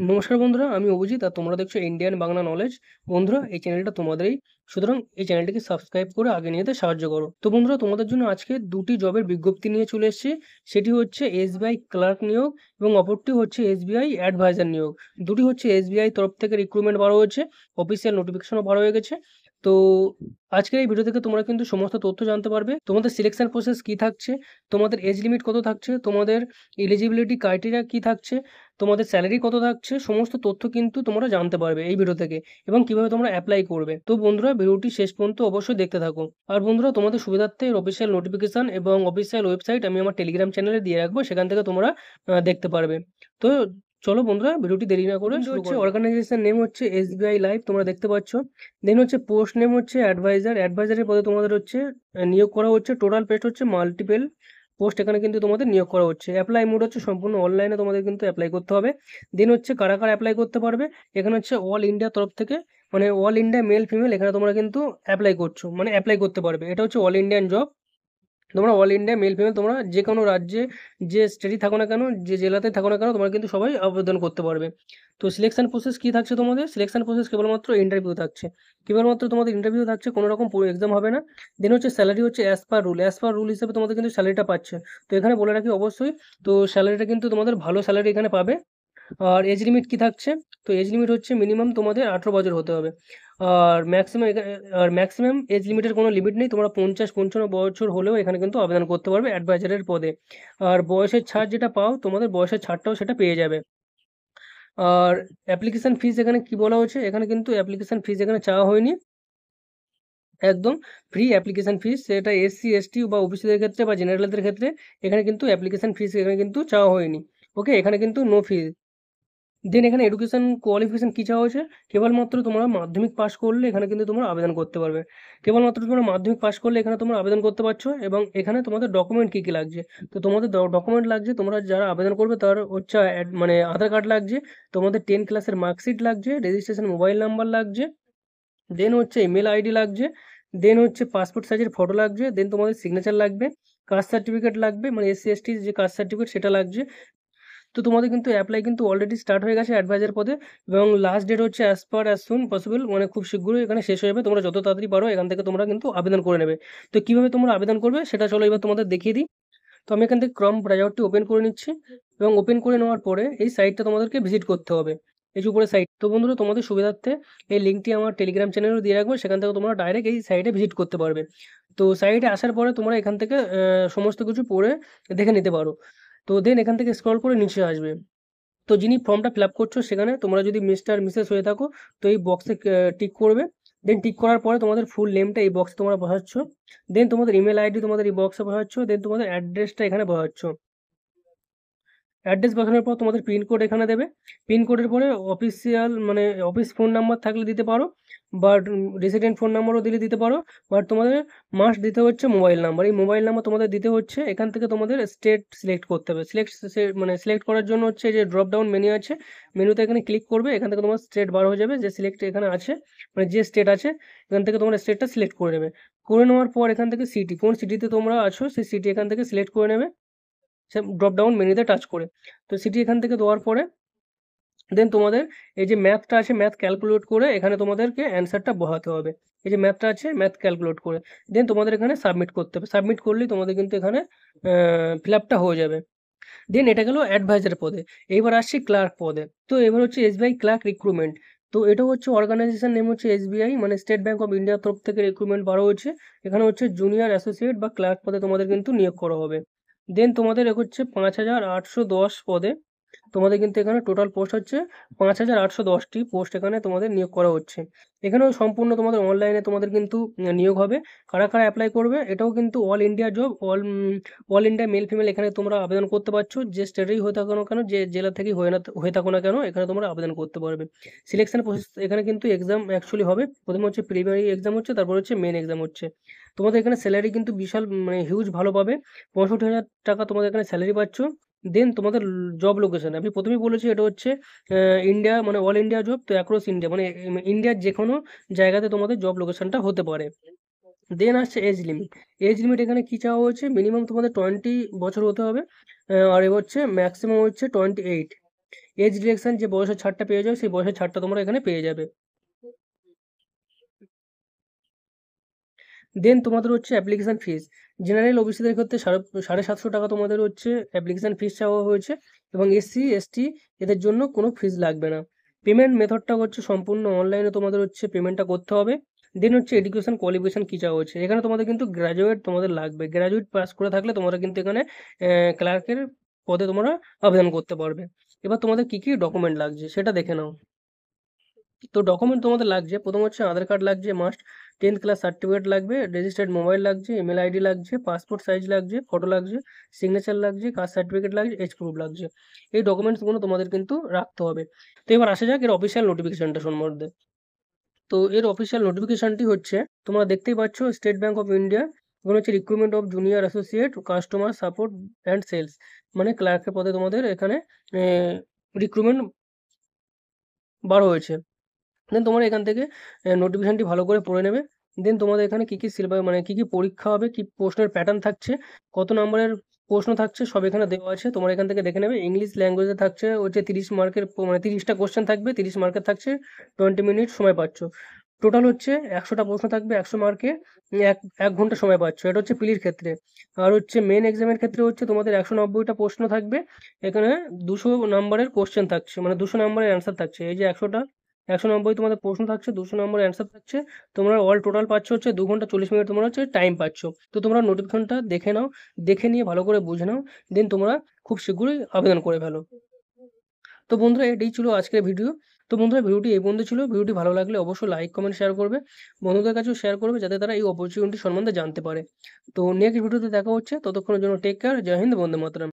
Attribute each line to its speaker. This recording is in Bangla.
Speaker 1: নমস্কার বন্ধুরা, আমি অভিজিৎ আর তোমরা দেখছো ইন্ডিয়ান বাংলা নলেজ। বন্ধুরা, এই চ্যানেলটা তোমাদেরই, সুতরাং এই চ্যানেলটিকে সাবস্ক্রাইব করে আগে নিয়ে যেতে সাহায্য করো। তো বন্ধুরা, তোমাদের জন্য আজকে দুটি জবের বিজ্ঞপ্তি নিয়ে চলে এসেছি। সেটি হচ্ছে এসবিআই ক্লার্ক নিয়োগ এবং অপরটি হচ্ছে এসবিআই অ্যাডভাইজার নিয়োগ। দুটি হচ্ছে এসবিআই তরফ থেকে রিক্রুটমেন্ট বার হয়েছে, অফিসিয়াল নোটিফিকেশনও বার হয়ে গেছে। তো আজকের এই ভিডিও থেকে তোমরা কিন্তু সমস্ত তথ্য জানতে পারবে। তোমাদের সিলেকশন প্রসেস কি থাকছে, তোমাদের এজ লিমিট কত থাকছে, তোমাদের এলিজিবিলিটি ক্রাইটেরিয়া কি থাকছে, তোমাদের স্যালারি কত থাকছে, সমস্ত তথ্য কিন্তু তোমরা জানতে পারবে এই ভিডিও থেকে, এবং কিভাবে তোমরা অ্যাপ্লাই করবে। তো বন্ধুরা, ভিডিওটি শেষ পর্যন্ত অবশ্যই দেখতে থাকো। আর বন্ধুরা, তোমাদের সুবিধার্থে এর অফিসিয়াল নোটিফিকেশন এবং অফিসিয়াল ওয়েবসাইট আমি আমার টেলিগ্রাম চ্যানেলে দিয়ে রাখবো, সেখান থেকে তোমরা দেখতে পারবে। তো চলো বন্ধুরা, ভিডিওটি দেরি না করে শুরু করছি। অর্গানাইজেশন নেম হচ্ছে এসবিআই লাইভ, তোমরা দেখতে পাচ্ছ। দেন হচ্ছে পোস্ট নেম হচ্ছে অ্যাডভাইজার। অ্যাডভাইজারের পদে তোমাদের হচ্ছে নিয়োগ করা হচ্ছে। টোটাল পোস্ট হচ্ছে মাল্টিপল পোস্ট, এখানে কিন্তু তোমাদের নিয়োগ করা হচ্ছে। অ্যাপ্লাই মোড হচ্ছে সম্পূর্ণ অনলাইনে তোমাদের কিন্তু অ্যাপ্লাই করতে হবে। দেন হচ্ছে কারা কারা অ্যাপ্লাই করতে পারবে, এখানে হচ্ছে অল ইন্ডিয়া তরফ থেকে, মানে অল ইন্ডিয়া মেল ফিমেল এখানে তোমরা কিন্তু অ্যাপ্লাই করছো, মানে অ্যাপ্লাই করতে পারবে। এটা হচ্ছে অল ইন্ডিয়ান জব। তোমরা অল ইন্ডিয়া মেল ফিমেল তোমরা যে কোনো রাজ্যে, যে স্টেটই থাকো না কেন, যে জেলাতে থাকো না কেন, তোমরা কিন্তু সবাই আবেদন করতে পারবে। তো সিলেকশন প্রসেস কি থাকছে, তোমাদের সিলেকশন প্রসেস কেবলমাত্র ইন্টারভিউ থাকছে। কেবলমাত্র তোমাদের ইন্টারভিউ থাকছে, কোনো রকম এক্সাম হবে না। দেন হচ্ছে স্যালারি হচ্ছে অ্যাজ পার রুল হিসেবে তোমাদের কিন্তু স্যালারিটা পাচ্ছে। তো এখানে বলে রাখি অবশ্যই, তো স্যালারিটা কিন্তু তোমাদের ভালো স্যালারি এখানে পাবে। আর এজ লিমিট কি থাকছে, তো এজ লিমিট হচ্ছে মিনিমাম তোমাদের 18 বছর হতে হবে। আর ম্যাক্সিমাম এজ লিমিটের কোনো লিমিট নেই, তোমরা 50-55 বছর হলেও এখানে কিন্তু আবেদন করতে পারবে অ্যাডভাইজারের পদে। আর বয়সের ছাড় যেটা পাও, তোমাদের বয়সের ছাড়টাও সেটা পেয়ে যাবে। আর অ্যাপ্লিকেশন ফিস এখানে কি বলা হয়েছে, এখানে কিন্তু অ্যাপ্লিকেশন ফিস এখানে চাওয়া হয়নি, একদম ফ্রি অ্যাপ্লিকেশন ফিস। সেটা এসসি এসটি বা ওবিসিদের ক্ষেত্রে বা জেনারেলদের ক্ষেত্রে এখানে কিন্তু অ্যাপ্লিকেশন ফিস এখানে কিন্তু চাওয়া হয়নি। ওকে, এখানে কিন্তু নো ফিস। দেন এখানে এডুকেশন কোয়ালিফিকেশন কী চাওয়া হয়েছে, কেবলমাত্র তোমরা মাধ্যমিক পাস করলে এখানে কিন্তু তোমরা আবেদন করতে পারবে। কেবলমাত্র তোমরা মাধ্যমিক পাস করলে এখানে তোমরা আবেদন করতে পারছো। এবং এখানে তোমাদের ডকুমেন্ট কী কী লাগছে, তো তোমাদের ডকুমেন্ট লাগছে, তোমরা যারা আবেদন করবে তার হচ্ছে মানে আধার কার্ড লাগছে, তোমাদের 10 ক্লাসের মার্কশিট লাগছে, রেজিস্ট্রেশন মোবাইল নাম্বার লাগছে, দেন হচ্ছে ইমেল আইডি লাগছে, দেন হচ্ছে পাসপোর্ট সাইজের ফটো লাগছে, দেন তোমাদের সিগনেচার লাগবে, কাস্ট সার্টিফিকেট লাগবে, মানে এসসি এসটি যে কাস্ট সার্টিফিকেট সেটা লাগছে। তো তোমাদের কিন্তু অ্যাপ্লাই কিন্তু অলরেডি স্টার্ট হয়ে গেছে অ্যাডভাইজার পদে, এবং লাস্ট ডেট হচ্ছে অ্যাজ সুন পসিবল, মানে খুব শীঘ্রই এখানে শেষ হয়ে যাবে। তোমরা যত তাড়াতাড়ি পারো এখান থেকে তোমরা কিন্তু আবেদন করে নেবে। তো কীভাবে তোমরা আবেদন করবে সেটা চলো এবার তোমাদের দেখিয়ে দিই। তো আমি এখান থেকে ক্রম ব্রাউজারটি ওপেন করে নিচ্ছি, এবং ওপেন করে নেওয়ার পরে এই সাইটটা তোমাদেরকে ভিজিট করতে হবে, এই যে উপরে সাইট। তো বন্ধুরা, তোমাদের সুবিধার্থে এই লিঙ্কটি আমার টেলিগ্রাম চ্যানেলেও দিয়ে রাখবো, সেখান থেকে তোমরা ডাইরেক্ট এই সাইটে ভিজিট করতে পারবে। তো সাইটে আসার পরে তোমরা এখান থেকে সমস্ত কিছু পড়ে দেখে নিতে পারো। তো দেন এখান থেকে স্ক্রল করে নিচে আসবে। তো যিনি ফর্মটা ফিল আপ করছো, সেখানে তোমরা যদি মিস্টার মিসেস হয়ে থাকো, তো এই বক্সে টিক করবে। দেন টিক করার পরে তোমাদের ফুল নেমটা এই বক্সে তোমরা বসাচ্ছ, দেন তোমাদের ইমেল আইডি তোমাদের এই বক্সে বসাচ্ছ, দেন তোমাদের অ্যাড্রেসটা এখানে বসাচ্ছ। অ্যাড্রেস বসানোর পর তোমাদের পিনকোড এখানে দেবে। পিনকোডের পরে অফিসিয়াল, মানে অফিস ফোন নাম্বার থাকলে দিতে পারো, বাট রেসিডেন্ট ফোন নাম্বারও দিতে পারো, বাট তোমাদের মাস্ট দিতে হচ্ছে মোবাইল নাম্বার। এই মোবাইল নাম্বার তোমাদের দিতে হচ্ছে। এখান থেকে তোমাদের স্টেট সিলেক্ট করতে হবে। মানে সিলেক্ট করার জন্য হচ্ছে যে ড্রপ ডাউন মেনু আছে, মেনুতে এখানে ক্লিক করবে, এখান থেকে তোমার স্টেট বার হয়ে যাবে, যে সিলেক্ট এখানে আছে, মানে যে স্টেট আছে এখান থেকে তোমার স্টেটটা সিলেক্ট করে নেবে। করে নেওয়ার পর এখান থেকে সিটি, কোন সিটিতে তোমরা আছো সেই সিটি এখান থেকে সিলেক্ট করে নেবে, সে ড্রপ ডাউন মেনুতে টাচ করে। তো সেটি এখান থেকে দেওয়ার পরে দেন তোমাদের এই যে ম্যাথটা আছে, ম্যাথ ক্যালকুলেট করে এখানে তোমাদেরকে অ্যান্সারটা বসাতে হবে। এই যে ম্যাথটা আছে, ম্যাথ ক্যালকুলেট করে দেন তোমাদের এখানে সাবমিট করতে হবে। সাবমিট করলেই তোমাদের কিন্তু এখানে ফিল আপটা হয়ে যাবে। দেন এটা গেল অ্যাডভাইজার পদে। এইবার আসছি ক্লার্ক পদে। তো এবার হচ্ছে এসবিআই ক্লার্ক রিক্রুটমেন্ট। তো এটা হচ্ছে অর্গানাইজেশন নেম হচ্ছে এসবিআই, মানে স্টেট ব্যাঙ্ক অফ ইন্ডিয়ার তরফ থেকে রিক্রুটমেন্ট বার হচ্ছে। এখানে হচ্ছে জুনিয়র অ্যাসোসিয়েট বা ক্লার্ক পদে তোমাদের কিন্তু নিয়োগ করা হবে। দেন তোমাদের হচ্ছে 5810 পদে তোমাদের কিন্তু এখানে টোটাল পোস্ট হচ্ছে 5810টি পোস্ট এখানে তোমাদের নিয়োগ করা হচ্ছে। এখানেও সম্পূর্ণ তোমাদের অনলাইনে তোমাদের কিন্তু নিয়োগ হবে। কারা কারা অ্যাপ্লাই করবে, এটাও কিন্তু all India job, all India male female এখানে তোমরা আবেদন করতে পারছো, যে স্টেটেই হয়ে থাকো না কেন, যে জেলা থেকেই হয়ে থাকো না কেন, এখানে তোমরা আবেদন করতে পারবে। সিলেকশন প্রসেস এখানে কিন্তু এক্সাম অ্যাকচুয়ালি হবে, প্রথমে হচ্ছে প্রিলিমিনারি এক্সাম হচ্ছে, তারপর হচ্ছে মেন এক্সাম হচ্ছে। তোমাদের এখানে স্যালারি কিন্তু বিশাল, মানে হিউজ ভালো পাবে। 65,000 টাকা তোমাদের এখানে স্যালারি পাচ্ছ। দেন তোমাদের জব লোকেশন আমি প্রথমেই বলেছি, এটা হচ্ছে ইন্ডিয়া, মানে অল ইন্ডিয়া জব, তো অ্যাক্রস ইন্ডিয়া, মানে ইন্ডিয়ার যে কোনো জায়গাতে তোমাদের জব লোকেশনটা হতে পারে। দেন আসছে এজ লিমিট। এজ লিমিট এখানে কী চাওয়া হয়েছে, মিনিমাম তোমাদের 20 বছর হতে হবে, আর এ হচ্ছে ম্যাক্সিমাম হচ্ছে 28। এজ রিলেকশন যে বয়সের ছাড়টা পেয়ে যাবে, সেই বয়সের ছাড়টা তোমরা এখানে পেয়ে যাবে। দেন তোমাদের হচ্ছে অ্যাপ্লিকেশন ফিস। জেনারেল ওবিসিদের ক্ষেত্রে 750 টাকা তোমাদের হচ্ছে অ্যাপ্লিকেশন ফিস চাওয়া হয়েছে, এবং এসসি এসটি এদের জন্য কোনো ফিস লাগবে না। পেমেন্ট মেথডটা হচ্ছে সম্পূর্ণ অনলাইনে তোমাদের হচ্ছে পেমেন্টটা করতে হবে। দেন হচ্ছে এডুকেশন কোয়ালিফিকেশন কী চাওয়া হচ্ছে, এখানে তোমাদের কিন্তু গ্র্যাজুয়েট তোমাদের লাগবে। গ্র্যাজুয়েট পাস করে থাকলে তোমরা কিন্তু এখানে ক্লার্কের পদে তোমরা আবেদন করতে পারবে। এবার তোমাদের কী কী ডকুমেন্ট লাগছে সেটা দেখে নাও। তো ডকুমেন্ট তোমাদের লাগছে, প্রথম হচ্ছে আধার কার্ড লাগছে মাস্ট, 10th ক্লাস সার্টিফিকেট লাগবে, রেজিস্টার্ড মোবাইল লাগছে, ইমেল আইডি লাগছে, পাসপোর্ট সাইজ লাগছে, ফটো লাগছে, সিগনেচার লাগছে, কাস্ট সার্টিফিকেট লাগছে, এজ প্রুফ লাগছে। এই ডকুমেন্টসগুলো তোমাদের কিন্তু রাখতে হবে। তো এবার আসা যাক এর অফিসিয়াল নোটিফিকেশনটা সম্বন্ধে। তো এর অফিসিয়াল নোটিফিকেশনটি হচ্ছে, তোমরা দেখতেই পাচ্ছ, স্টেট ব্যাংক অফ ইন্ডিয়া, এখানে হচ্ছে recruitment of junior associate customer support and sales, মানে ক্লার্কের পদে তোমাদের এখানে রিক্রুটমেন্ট বার হয়েছে। দেন তোমরা এখান থেকে নোটিফিকেশনটি ভালো করে পড়ে নেবে। দেন তোমাদের এখানে কী কী সিলেবাস, মানে কী কী পরীক্ষা হবে, কী প্রশ্নের প্যাটার্ন থাকছে, কত নম্বরের প্রশ্ন থাকছে, সব এখানে দেওয়া আছে। তোমরা এখান থেকে দেখে নেবে। ইংলিশ ল্যাঙ্গুয়েজে থাকছে হচ্ছে 30 মার্কের, মানে 30টা কোশ্চেন থাকবে, 30 মার্কের থাকছে, 20 মিনিট সময় পাচ্ছ। টোটাল হচ্ছে 100টা প্রশ্ন থাকবে 100 মার্কে, 1 ঘন্টা সময় পাচ্ছ। এটা হচ্ছে প্রিলির ক্ষেত্রে। আর হচ্ছে মেন এক্সামের ক্ষেত্রে হচ্ছে তোমাদের 190টা প্রশ্ন থাকবে, এখানে 200 নম্বরের কোশ্চেন থাকছে, মানে 200 নম্বরের অ্যান্সার থাকছে। এই যে 190 তোমাদের প্রশ্ন থাকছে, 200 নম্বরের অ্যান্সার থাকছে। তোমরা অল টোটাল পাচ্ছ হচ্ছে 2 ঘন্টা 40 মিনিট তোমরা হচ্ছে টাইম পাচ্ছ। তো তোমরা নোটিফিকেশনটা দেখে নাও, দেখে নিয়ে ভালো করে বুঝে নাও, দেন তোমরা খুব শীঘ্রই আবেদন করে ফেলো। তো বন্ধুরা এটাই ছিল আজকের ভিডিও। তো বন্ধুরা ভিডিওটি এই পর্যন্ত ছিল। ভিডিওটি ভালো লাগলে অবশ্যই লাইক, কমেন্ট, শেয়ার করবে। বন্ধুদের কাছেও শেয়ার করবে যাতে তারা এই অপরচুনিটি সম্বন্ধে জানতে পারে। তো নেক্সট ভিডিওতে দেখা হচ্ছে। ততক্ষণের জন্য টেক কেয়ার। জয় হিন্দ, বন্দে মাতরম।